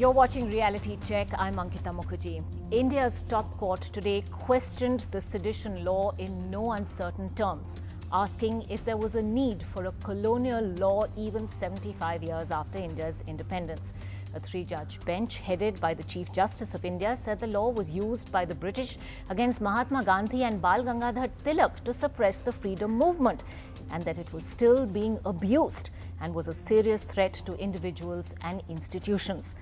You're watching Reality Check. I'm Ankita Mukherjee. India's top court today questioned the sedition law in no uncertain terms, asking if there was a need for a colonial law even 75 years after India's independence. A three-judge bench headed by the Chief Justice of India said the law was used by the British against Mahatma Gandhi and Bal Gangadhar Tilak to suppress the freedom movement, and that it was still being abused and was a serious threat to individuals and institutions.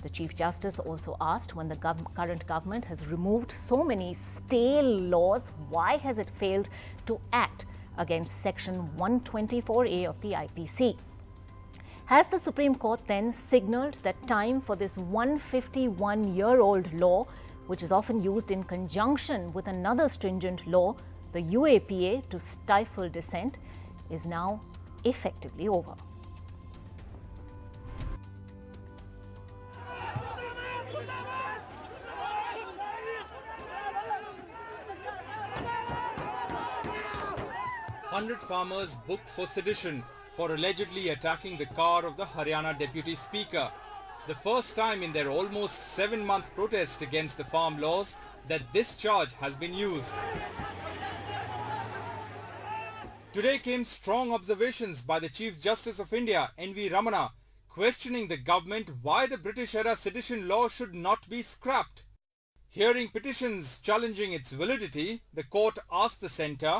The Chief Justice also asked, when the current government has removed so many stale laws, why has it failed to act against Section 124A of the IPC? Has the Supreme Court then signalled that time for this 151-year-old law, which is often used in conjunction with another stringent law, the UAPA, to stifle dissent, is now effectively over? "100 farmers booked for sedition for allegedly attacking the car of the Haryana Deputy Speaker. The first time in their almost 7-month protest against the farm laws that this charge has been used. Today came strong observations by the Chief Justice of India, N.V. Ramana, questioning the government why the British-era sedition law should not be scrapped. Hearing petitions challenging its validity, the court asked the centre,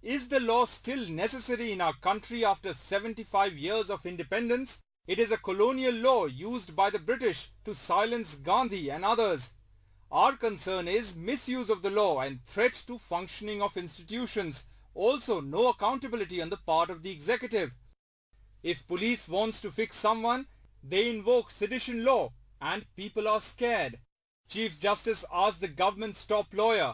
"Is the law still necessary in our country after 75 years of independence? It is a colonial law used by the British to silence Gandhi and others. Our concern is misuse of the law and threat to functioning of institutions. Also, no accountability on the part of the executive. If police wants to fix someone, they invoke sedition law and people are scared." Chief Justice asked the government's top lawyer,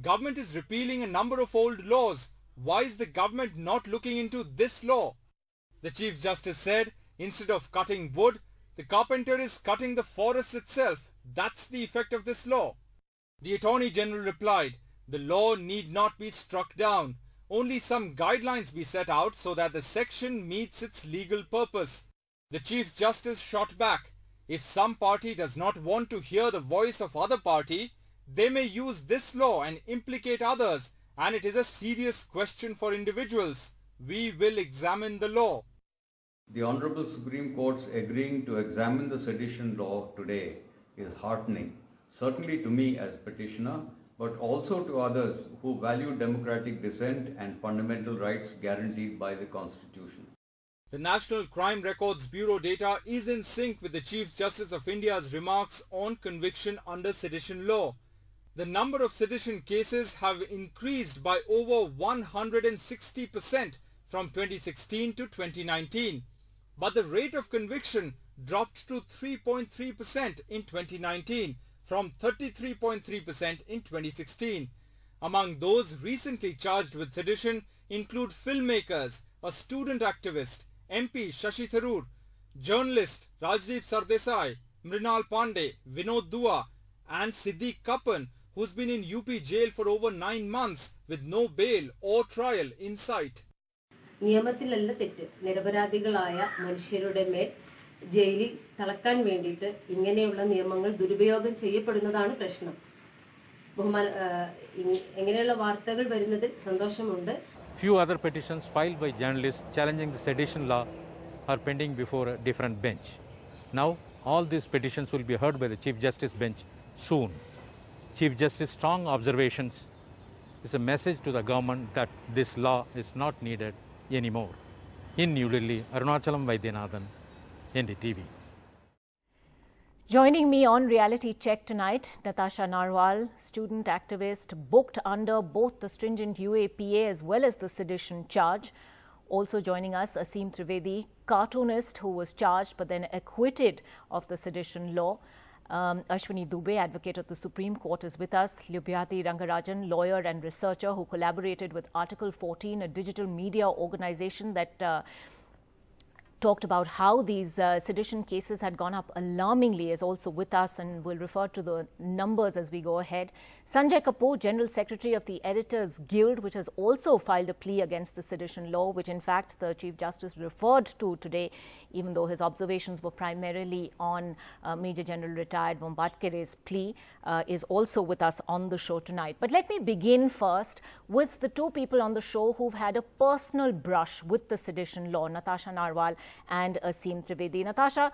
"Government is repealing a number of old laws. Why is the government not looking into this law?" The Chief Justice said, "Instead of cutting wood, the carpenter is cutting the forest itself. That's the effect of this law." The Attorney General replied, "The law need not be struck down. Only some guidelines be set out so that the section meets its legal purpose." The Chief Justice shot back, "If some party does not want to hear the voice of other party, they may use this law and implicate others, and it is a serious question for individuals. We will examine the law." The Honorable Supreme Court's agreeing to examine the sedition law today is heartening, certainly to me as petitioner, but also to others who value democratic dissent and fundamental rights guaranteed by the Constitution. The National Crime Records Bureau data is in sync with the Chief Justice of India's remarks on conviction under sedition law. The number of sedition cases have increased by over 160% from 2016 to 2019, but the rate of conviction dropped to 3.3% in 2019 from 33.3% in 2016. Among those recently charged with sedition include filmmakers, a student activist, MP Shashi Tharoor, journalist Rajdeep Sardesai, Mrinal Pandey, Vinod Dua, and Siddique Kappan, who's been in UP jail for over 9 months with no bail or trial in sight. നിയമത്തിലല്ല തെറ്റ്, നിരപരാധികളായ മനുഷ്യരുടെ മേൽ ജയിലിൽ തളക്കാൻ വേണ്ടിയിട്ട് ഇങ്ങനെയുള്ള നിയമങ്ങൾ ദുരുപയോഗം ചെയ്യപ്പെടുന്നതാണ് പ്രശ്നം. എങ്ങനെയുള്ള വാർത്തകൾ വരുന്നതിൽ സന്തോഷമുണ്ട്. Few other petitions filed by journalists challenging the sedition law are pending before a different bench. Now, all these petitions will be heard by the Chief Justice bench soon. Chief Justice's strong observations is a message to the government that this law is not needed anymore. In New Delhi, Arunachalam Vaidyanathan, NDTV. Joining me on Reality Check tonight, Natasha Narwal, student activist booked under both the stringent UAPA as well as the sedition charge. Also joining us, Aseem Trivedi, cartoonist who was charged but then acquitted of the sedition law. Ashwini Dubey, advocate of the Supreme Court, is with us. Lyubhyati Rangarajan, lawyer and researcher who collaborated with Article 14, a digital media organization that talked about how these sedition cases had gone up alarmingly, is also with us, and we'll refer to the numbers as we go ahead. Sanjay Kapoor, General Secretary of the Editors Guild, which has also filed a plea against the sedition law, which in fact the Chief Justice referred to today, even though his observations were primarily on Major General retired Bombardkere's plea, is also with us on the show tonight. But let me begin first with the two people on the show who've had a personal brush with the sedition law, Natasha Narwal and Aseem Trivedi. Natasha,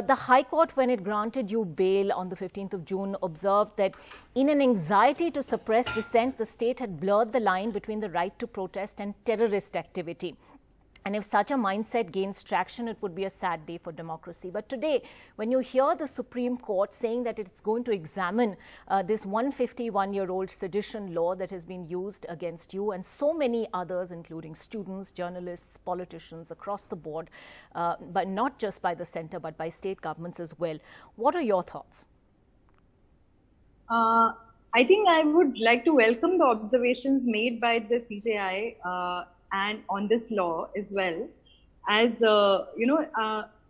the High Court, when it granted you bail on the 15th of June, observed that in an anxiety to suppress dissent, the state had blurred the line between the right to protest and terrorist activity. And if such a mindset gains traction, it would be a sad day for democracy. But today, when you hear the Supreme Court saying that it's going to examine this 151-year-old sedition law that has been used against you and so many others, including students, journalists, politicians across the board, but not just by the center, but by state governments as well, what are your thoughts? I think I would like to welcome the observations made by the CJI and on this law as well, as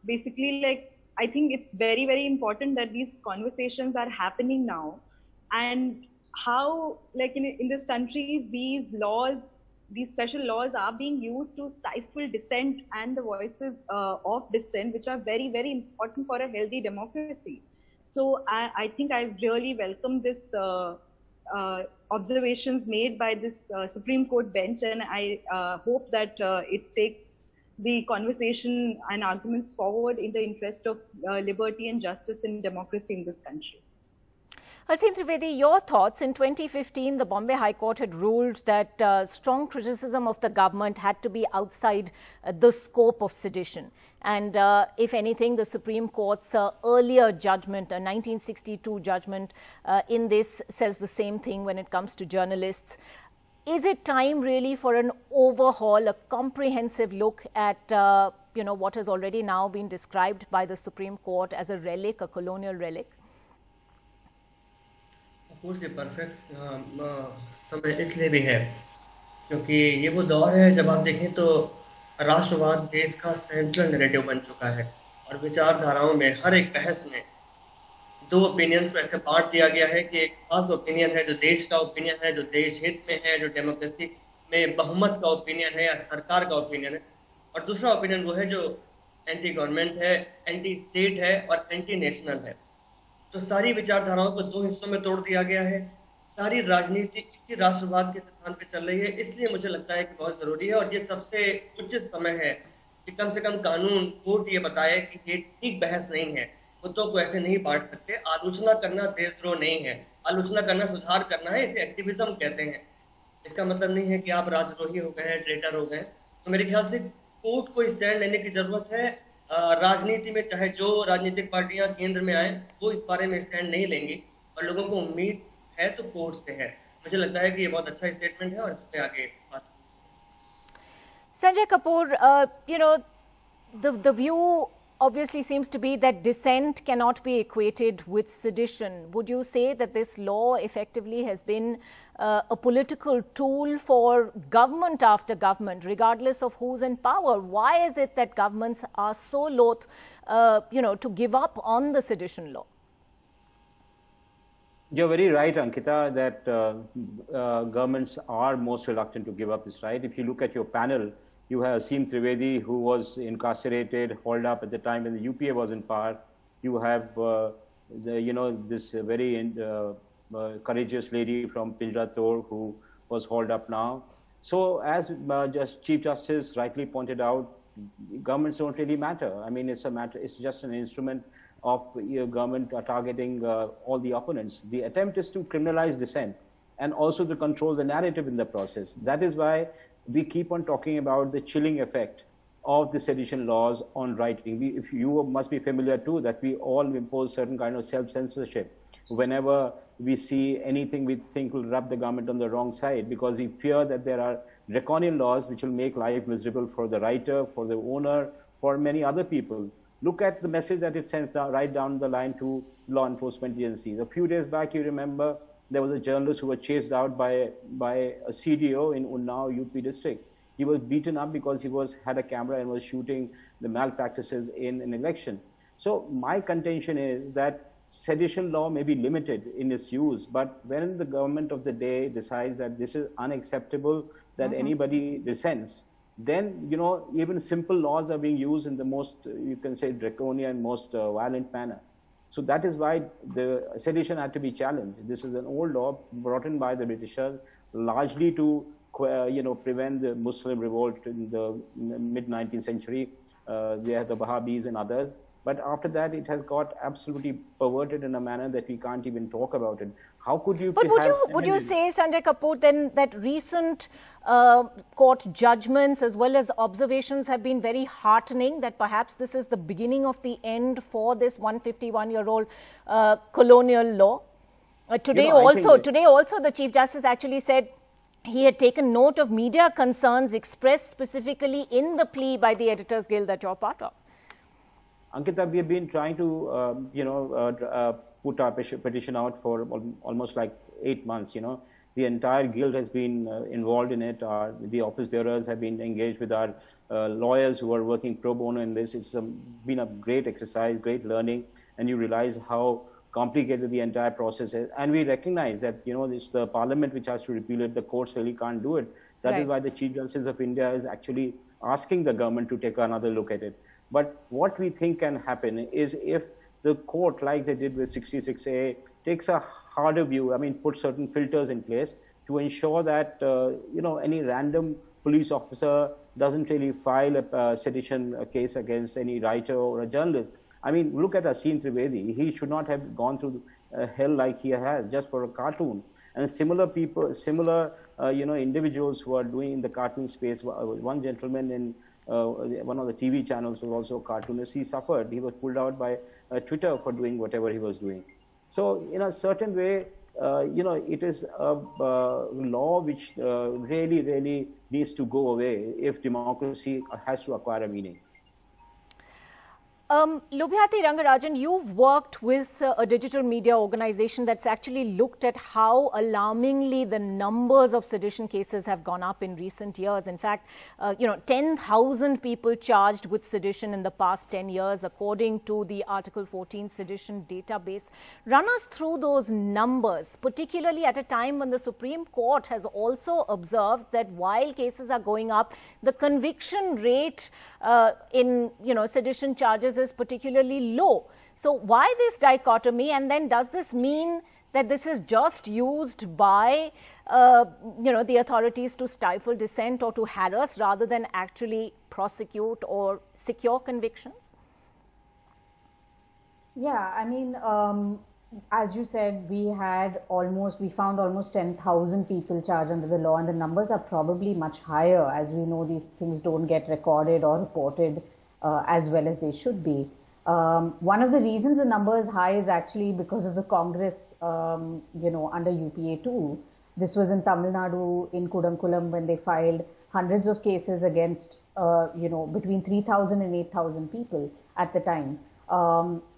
basically, like, I think it's very, very important that these conversations are happening now, and how, like, in this country, these laws, these special laws are being used to stifle dissent and the voices of dissent, which are very, very important for a healthy democracy. So I think I really welcome this observations made by this Supreme Court bench, and I hope that it takes the conversation and arguments forward in the interest of liberty and justice and democracy in this country. Aseem Trivedi, your thoughts. In 2015, the Bombay High Court had ruled that strong criticism of the government had to be outside the scope of sedition. And if anything, the Supreme Court's earlier judgment, a 1962 judgment in this, says the same thing when it comes to journalists. Is it time really for an overhaul, a comprehensive look at what has already now been described by the Supreme Court as a relic, a colonial relic? ये perfect समय इसलिए भी है क्योंकि ये वो दौर है जब आप देखें तो राष्ट्रवाद देश का सेंट्रल नैरेटिव बन चुका है और विचारधाराओं में हर एक बहस में दो ओपिनियंस को ऐसे बांट दिया गया है कि एक खास ओपिनियन है जो देश का ओपिनियन है, जो देश हित में है, जो डेमोक्रेसी में बहुमत का ओपिनियन है या सरकार का ओपिनियन है, और दूसरा ओपिनियन वो है जो एंटी गवर्नमेंट है, एंटी स्टेट है और एंटी नेशनल है। तो सारी विचारधाराओं को दो हिस्सों में तोड़ दिया गया है। सारी राजनीति इसी राष्ट्रवाद के सिद्धांत पे चल रही है, इसलिए मुझे लगता है कि बहुत जरूरी है और ये सबसे उचित समय है कि कम से कम कानून, कोर्ट ये बताए कि ये ठीक बहस नहीं है, मुद्दों को ऐसे नहीं बांट सकते। आलोचना करना देशद्रोह नहीं है, आलोचना करना सुधार करना है, इसे एक्टिविज्म कहते हैं। इसका मतलब नहीं है कि आप राजद्रोही हो गए हैं, ट्रेटर हो गए। तो मेरे ख्याल से कोर्ट को स्टैंड लेने की जरूरत है। राजनीति में चाहे जो राजनीतिक पार्टियां केंद्र में आए वो इस बारे में स्टैंड नहीं लेंगी और लोगों को उम्मीद है तो कोर्ट से है। मुझे लगता है कि ये बहुत अच्छा स्टेटमेंट है और इस पे आगे बात। Sanjay Kapoor, the view obviously seems to be that dissent cannot be equated with sedition. Would you say that this law effectively has been a political tool for government after government, regardless of who's in power? Why is it that governments are so loath, to give up on the sedition law? You're very right, Ankita, that governments are most reluctant to give up this right. If you look at your panel, you have Aseem Trivedi, who was incarcerated, hauled up at the time when the UPA was in power. You have, this very courageous lady from Pinjarator who was hauled up now. So as Chief Justice rightly pointed out, governments don't really matter. I mean, it's just an instrument of government targeting all the opponents. The attempt is to criminalize dissent and also to control the narrative in the process. That is why we keep on talking about the chilling effect of the sedition laws on writing. If you must be familiar too, that we all impose certain kind of self-censorship whenever we see anything we think will rub the government on the wrong side, because we fear that there are draconian laws which will make life miserable for the writer, for the owner, for many other people. Look at the message that it sends right down the line to law enforcement agencies. A few days back, you remember, there was a journalist who was chased out by a CDO in Unnao, UP district. He was beaten up because he had a camera and was shooting the malpractices in an election. So my contention is that sedition law may be limited in its use, but when the government of the day decides that this is unacceptable, that anybody dissents, then, you know, even simple laws are being used in the most, you can say, draconian, most violent manner. So that is why the sedition had to be challenged. This is an old law brought in by the Britishers, largely to, you know, prevent the Muslim revolt in the mid-19th century. They had the Wahhabis and others. But after that, it has got absolutely perverted in a manner that we can't even talk about it. How could you? But would you say, Sanjay Kapoor, then that recent court judgments as well as observations have been very heartening, that perhaps this is the beginning of the end for this 151-year-old colonial law? Today also, the Chief Justice actually said he had taken note of media concerns expressed specifically in the plea by the Editors Guild that you're part of. Ankita, we have been trying to, put our petition out for almost like 8 months. You know, the entire guild has been involved in it. The office bearers have been engaged with our lawyers who are working pro bono in this. It's been a great exercise, great learning, and you realize how complicated the entire process is. And we recognize that, you know, it's the parliament which has to repeal it. The courts really can't do it. That is why the Chief Justice of India is actually asking the government to take another look at it. But what we think can happen is if the court, like they did with 66A, takes a harder view, I mean, put certain filters in place to ensure that, you know, any random police officer doesn't really file a sedition case against any writer or a journalist. I mean, look at Asim Trivedi. He should not have gone through hell like he has just for a cartoon. And similar people, you know, individuals who are doing in the cartoon space. One gentleman in one of the TV channels was also a cartoonist. He suffered. He was pulled out by Twitter for doing whatever he was doing. So in a certain way, you know, it is a law which really, really needs to go away if democracy has to acquire a meaning. Lubhyati Rangarajan, you've worked with a digital media organization that's actually looked at how alarmingly the numbers of sedition cases have gone up in recent years. In fact, you know, 10,000 people charged with sedition in the past 10 years, according to the Article 14 sedition database. Run us through those numbers, particularly at a time when the Supreme Court has also observed that while cases are going up, the conviction rate in, you know, sedition charges is particularly low. So why this dichotomy, and then does this mean that this is just used by you know, the authorities to stifle dissent or to harass rather than actually prosecute or secure convictions? Yeah, I mean, as you said, we found almost 10,000 people charged under the law, and the numbers are probably much higher. As we know, these things don't get recorded or reported as well as they should be. One of the reasons the number is high is actually because of the Congress, you know, under UPA 2. This was in Tamil Nadu, in Kudankulam, when they filed hundreds of cases against, you know, between 3,000 and 8,000 people at the time.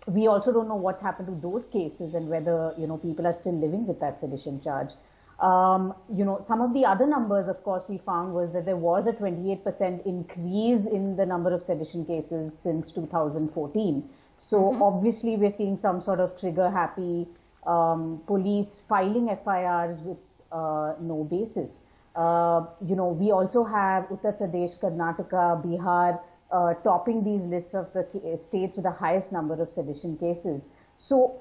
We also don't know what's happened to those cases and whether, you know, people are still living with that sedition charge. You know, some of the other numbers, of course, we found was that there was a 28% increase in the number of sedition cases since 2014. So obviously we're seeing some sort of trigger-happy police filing FIRs with no basis. You know, we also have Uttar Pradesh, Karnataka, Bihar topping these lists of the states with the highest number of sedition cases. So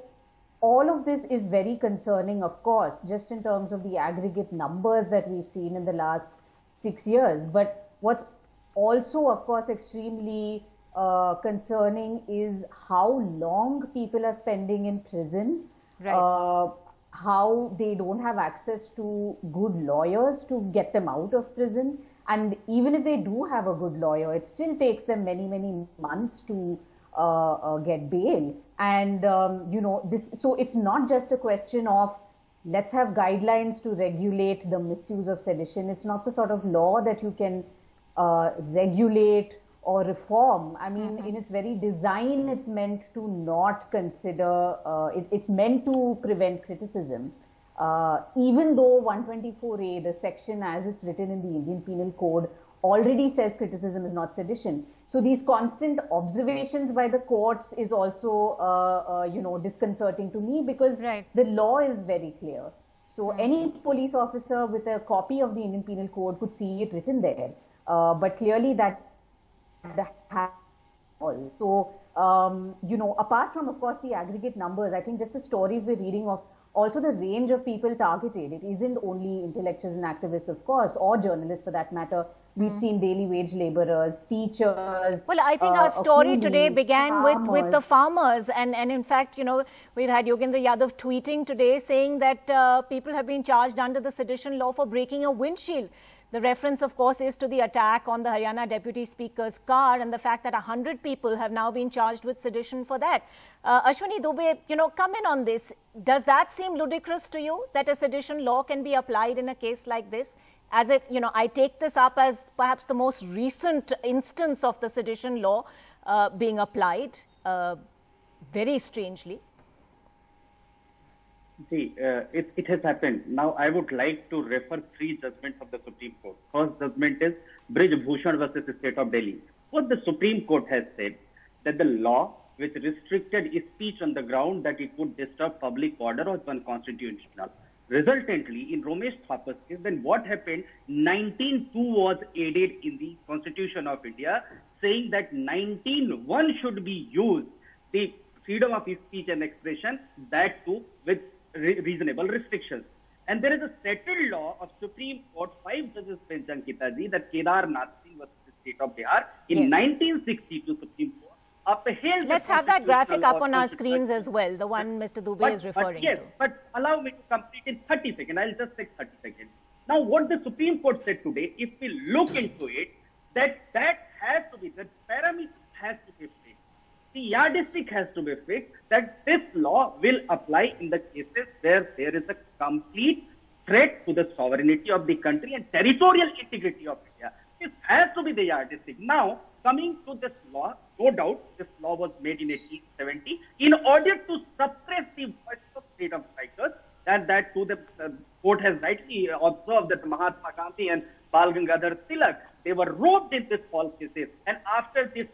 all of this is very concerning, of course, just in terms of the aggregate numbers that we've seen in the last 6 years. But what's also, of course, extremely concerning is how long people are spending in prison, how they don't have access to good lawyers to get them out of prison. And even if they do have a good lawyer, it still takes them many, many months to get bail. And, you know, so it's not just a question of let's have guidelines to regulate the misuse of sedition. It's not the sort of law that you can regulate or reform. I mean, in its very design, it's meant to not consider, it's meant to prevent criticism. Even though 124A, the section as it's written in the Indian Penal Code, already says criticism is not sedition. So these constant observations by the courts is also, disconcerting to me, because the law is very clear. So any police officer with a copy of the Indian Penal Code could see it written there. But clearly that so, apart from, of course, the aggregate numbers, I think just the stories we're reading of, also the range of people targeted. It isn't only intellectuals and activists, of course, or journalists for that matter. We've seen daily wage laborers, teachers. Well, I think our story today began with the farmers. And in fact, we've had Yogendra Yadav tweeting today saying that people have been charged under the sedition law for breaking a windshield. The reference, of course, is to the attack on the Haryana Deputy Speaker's car and the fact that 100 people have now been charged with sedition for that. Ashwini Dubey, come in on this. Does that seem ludicrous to you, that a sedition law can be applied in a case like this? As it, I take this up as perhaps the most recent instance of the sedition law being applied, very strangely. See, it has happened. Now, I would like to refer three judgments of the Supreme Court. First judgment is Brij Bhushan versus the State of Delhi. What the Supreme Court has said, that the law which restricted speech on the ground that it would disturb public order was unconstitutional. Resultantly, in Romesh Thapa's case, then what happened? 19(2) was added in the Constitution of India, saying that 19(1) should be used, the freedom of speech and expression, that too with reasonable restrictions. And there is a settled law of Supreme Court, 5 judges bench, Ankita ji, that Kedar Nath Singh versus the State of Bihar in 1962 Supreme Court upheld. Let's have that graphic up on our screens as well, the one Mr. Dubey is referring to. Yes, but allow me to complete in 30 seconds. I'll just take 30 seconds. Now, what the Supreme Court said today, if we look into it, that has to be, the parameter has to be fixed. The yardstick has to be fixed, that this law will apply in the cases where there is a complete threat to the sovereignty of the country and territorial integrity of India. This has to be the yardstick. Now, coming to this law, no doubt, this law was made in 1870 in order to suppress the voice of freedom fighters, and that too the court has rightly observed that Mahatma Gandhi and Bal Gangadhar Tilak, they were roped in this false cases, and after this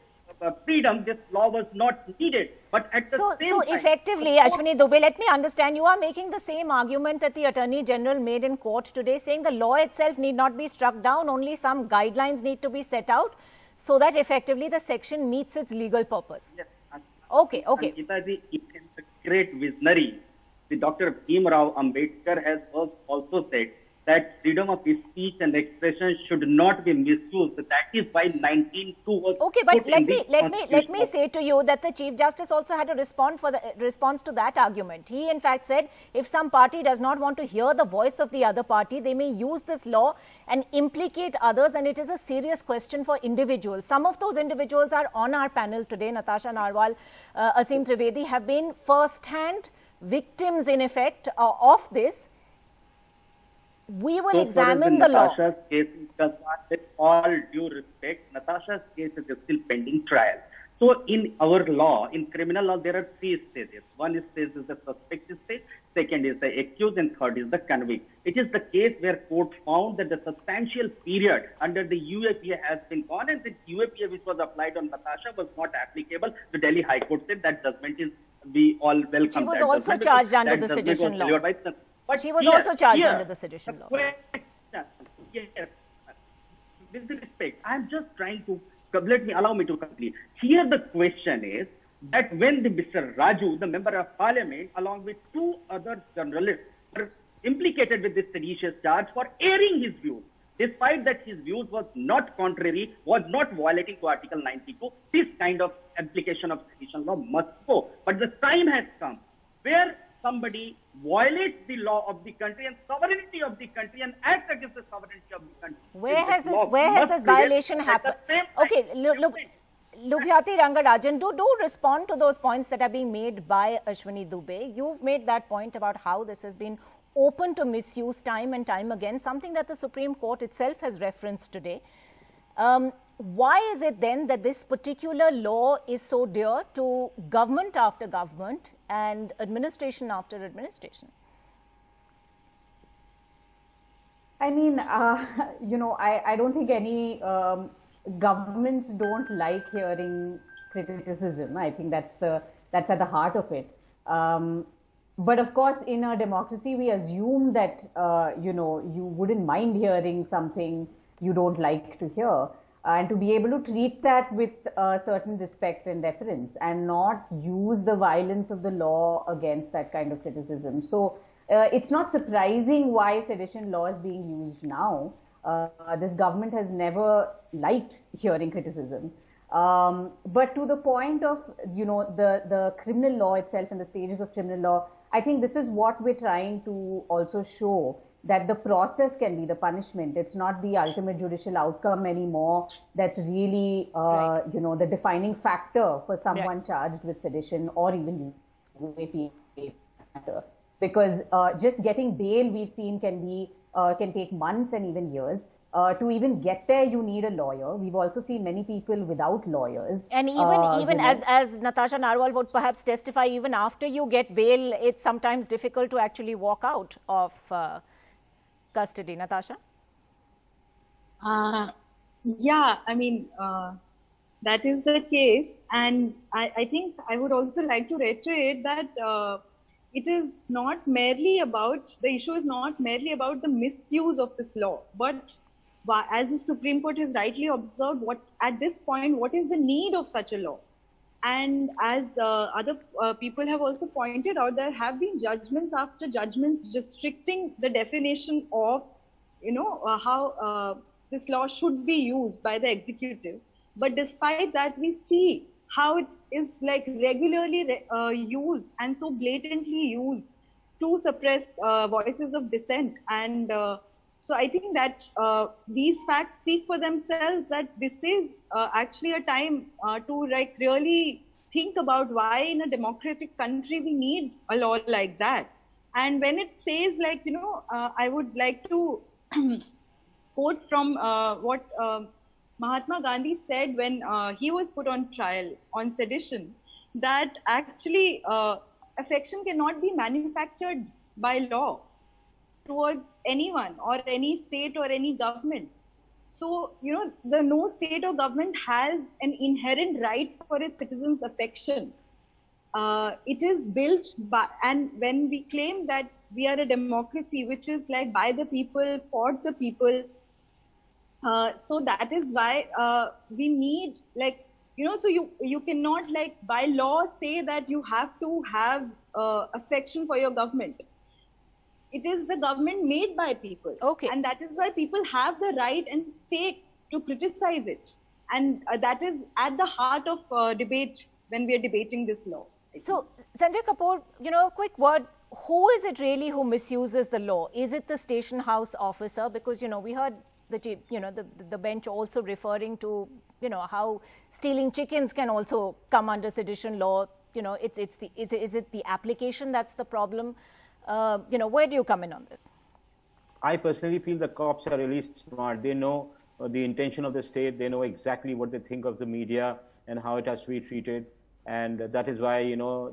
freedom, this law was not needed. But at the same time... So effectively, Ashwini Dubey, let me understand, you are making the same argument that the Attorney General made in court today, saying the law itself need not be struck down, only some guidelines need to be set out, so that effectively the section meets its legal purpose. Yes. Okay. Ankita ji, it is a great visionary. The Dr. Bhim Rao Ambedkar has also said that freedom of speech and expression should not be misused. That is why 19(2) was okay, but let me say to you that the Chief Justice also had a response to that argument. He in fact said if some party does not want to hear the voice of the other party, they may use this law and implicate others, and it is a serious question for individuals. Some of those individuals are on our panel today. Natasha Narwal, Asim Trivedi have been first-hand victims in effect of this. We will examine the law. Natasha's case, with all due respect, Natasha's case is still pending trial. So in our law, in criminal law, there are 3 stages. One stage is the suspect stage, second is the accused, and third is the convict. It is the case where court found that the substantial period under the UAPA has been gone, and the UAPA which was applied on Natasha was not applicable. The Delhi High Court said that judgment is, we all welcome. She was also charged under the sedition law. But she was also charged under the sedition law. Yes. With respect, I am just trying to, allow me to complete. Here the question is that when Mr. Raju, the member of parliament, along with 2 other journalists, were implicated with this seditious charge for airing his views, despite that his views was not contrary, was not violating to Article 92, this kind of application of sedition law must go. But the time has come where somebody violates the law of the country and sovereignty of the country and acts against the sovereignty of the country. Where has this violation happened? Okay, look, Lubhyati Rangarajan, do respond to those points that are being made by Ashwini Dubey. You've made that point about how this has been open to misuse time and time again, something that the Supreme Court itself has referenced today. Why is it then that this particular law is so dear to government after government and administration after administration? I mean, I don't think any governments don't like hearing criticism. I think that's at the heart of it. But of course, in a democracy, we assume that you wouldn't mind hearing something you don't like to hear, and to be able to treat that with a certain respect and deference, and not use the violence of the law against that kind of criticism. So it's not surprising why sedition law is being used now. This government has never liked hearing criticism. But to the point of, the criminal law itself and the stages of criminal law, I think this is what we're trying to also show, that the process can be the punishment. It's not the ultimate judicial outcome anymore that's really, the defining factor for someone charged with sedition or even UAP. Because just getting bail, we've seen, can take months and even years. To even get there, you need a lawyer. We've also seen many people without lawyers. And even as Natasha Narwal would perhaps testify, even after you get bail, it's sometimes difficult to actually walk out of custody. Natasha? Yeah, I mean, that is the case. And I think I would also like to reiterate that it is not merely about, the issue is not merely about the misuse of this law, but as the Supreme Court has rightly observed, at this point, what is the need of such a law? And as other people have also pointed out, there have been judgments after judgments restricting the definition of, how this law should be used by the executive. But despite that, we see how it is like regularly used and so blatantly used to suppress voices of dissent. And so I think that these facts speak for themselves, that this is actually a time to really think about why in a democratic country we need a law like that. And when it says I would like to quote from what Mahatma Gandhi said when he was put on trial on sedition, that actually affection cannot be manufactured by law towards anyone or any state or any government. So, no state or government has an inherent right for its citizens' affection. It is built by, and when we claim that we are a democracy, which is like by the people, for the people, so that is why we need so you cannot by law say that you have to have affection for your government. It is the government made by people. Okay. And that is why people have the right and stake to criticize it. And that is at the heart of debate when we are debating this law. So, Sanjay Kapoor, quick word. Who is it really who misuses the law? Is it the station house officer? Because, we heard the bench also referring to, how stealing chickens can also come under sedition law. Is it the application that's the problem? Where do you come in on this? I personally feel the cops are really smart. They know the intention of the state. They know exactly what they think of the media and how it has to be treated. And that is why,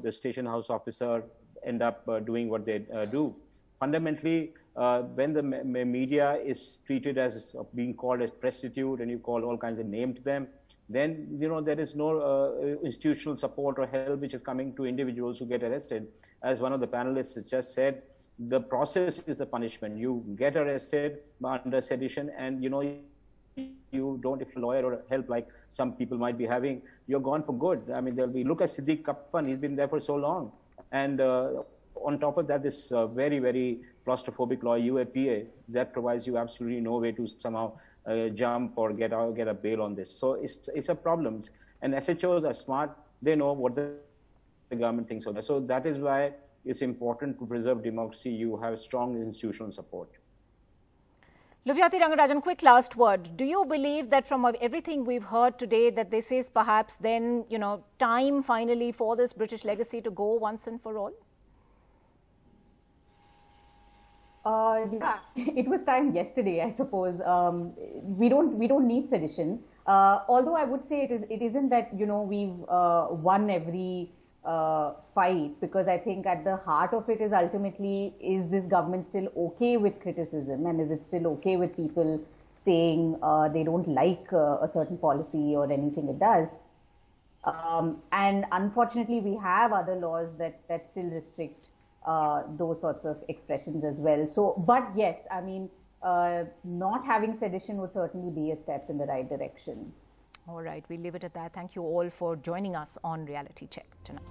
the station house officer end up doing what they do. Fundamentally, when the media is treated as being called as prostitute and you call all kinds of names to them, then, there is no institutional support or help which is coming to individuals who get arrested. As one of the panelists just said, the process is the punishment. You get arrested under sedition and, you don't, if a lawyer or help like some people might be having, you're gone for good. I mean, look at Siddiq Kappan, he's been there for so long. And on top of that, this very, very claustrophobic law, UAPA, that provides you absolutely no way to somehow jump or get a bail on this. So it's a problem. And SHOs are smart. They know what the government thinks of that. So that is why it's important to preserve democracy. You have strong institutional support. Luvjati Rangarajan, quick last word. Do you believe that from everything we've heard today that this is perhaps then, time finally for this British legacy to go once and for all? Yeah, it was time yesterday, I suppose. We don't need sedition. Although I would say it isn't that we've won every fight, because I think at the heart of it is ultimately, is this government still okay with criticism, and is it still okay with people saying they don't like a certain policy or anything it does? And unfortunately, we have other laws that still restrict those sorts of expressions as well. So, but yes, I mean, not having sedition would certainly be a step in the right direction. All right, we'll leave it at that. Thank you all for joining us on Reality Check tonight.